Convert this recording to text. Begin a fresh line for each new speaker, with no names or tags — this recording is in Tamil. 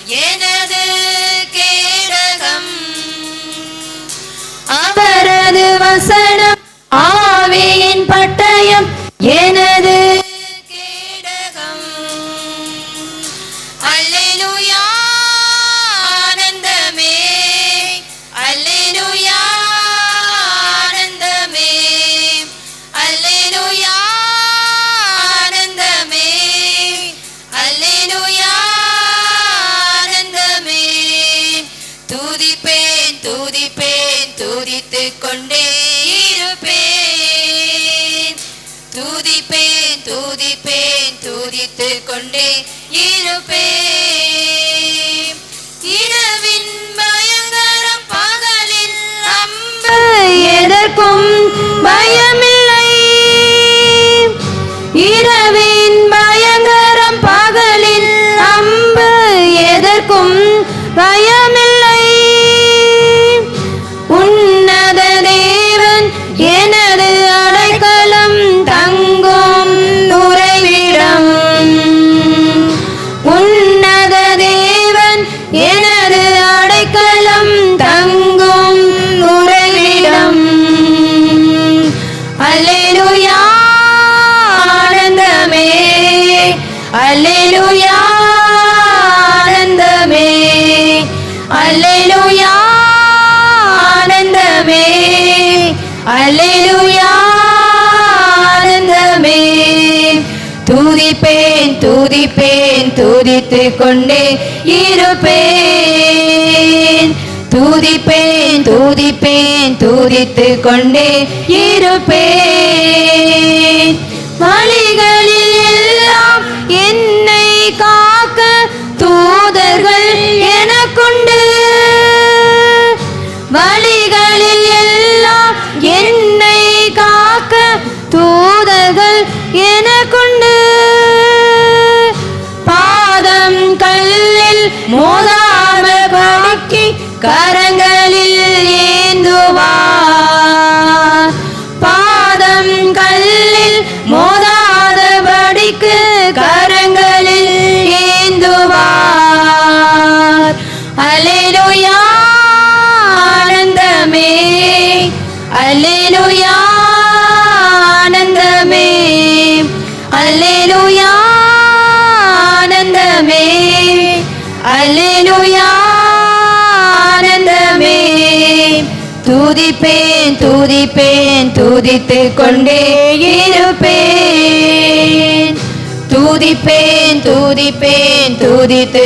எனது கேடகம். அவரது வசனம் ஆவியின் பட்டயம் எனது கேடகம். அல்லேலூயா ஆனந்தமே, அல்லேலூயா ஆனந்தமே, அல்லேலூயா ஆனந்தமே, அல்லேலூயா ஆனந்தமே. துதிப்பேன் துதிப்பேன் துதித்துக் கொண்டே இருப்பேன். துதிப்பேன் துதிப்பேன் துதித்துக் கொண்டே இருப்பேன். இரவின் பயங்கரம் பகலில் அம்பு எதற்கும் பயமில்லை. இரவின் பயங்கரம் பகலில் அம்பு எதற்கும் பயமில்லை. உன்னத தேவன் எனது அடைக்கலம் தங்கும் உறைவிடம். உன்னத தேவன் எனது அடைக்கலம் தங்கும் உறைவிடம். அல்லேலூயா ஆனந்தமே, அல்லேலூயா ஆனந்தமே, அல்லேலூயா ஆனந்தமே, அல்லேலூயா ஆனந்தமே. துதிப்பேன் துதிப்பேன் துதித்துக் கொண்டே இருப்பேன். துதிப்பேன் துதிப்பேன் துதித்துக் கொண்டே இருப்பேன். வழிகளில் எல்லாம் என்னை காக்க தூதர்கள் எனக்குண்டு. வழிகளில் எல்லாம் என்னை காக்க தூதர்கள் எனக்குண்டு. பாதம் கல்லில் மோதாமபடிக்கு கரங்களில் ஏந்துவார். பாதம் கல்லில் மோதாதபடிக்கு கரங்களில் ஏந்துவார். அல்லேலூயா ஆனந்தமே, அல்லேலூயா ஆனந்தமே, அல்லேலூயா ஆனந்தமே, அல்லேலூயா ஆனந்தமே. துதிப்பேன் துதிப்பேன் துதித்துக் கொண்டே இருப்பேன். துதிப்பேன் துதிப்பேன் துதித்து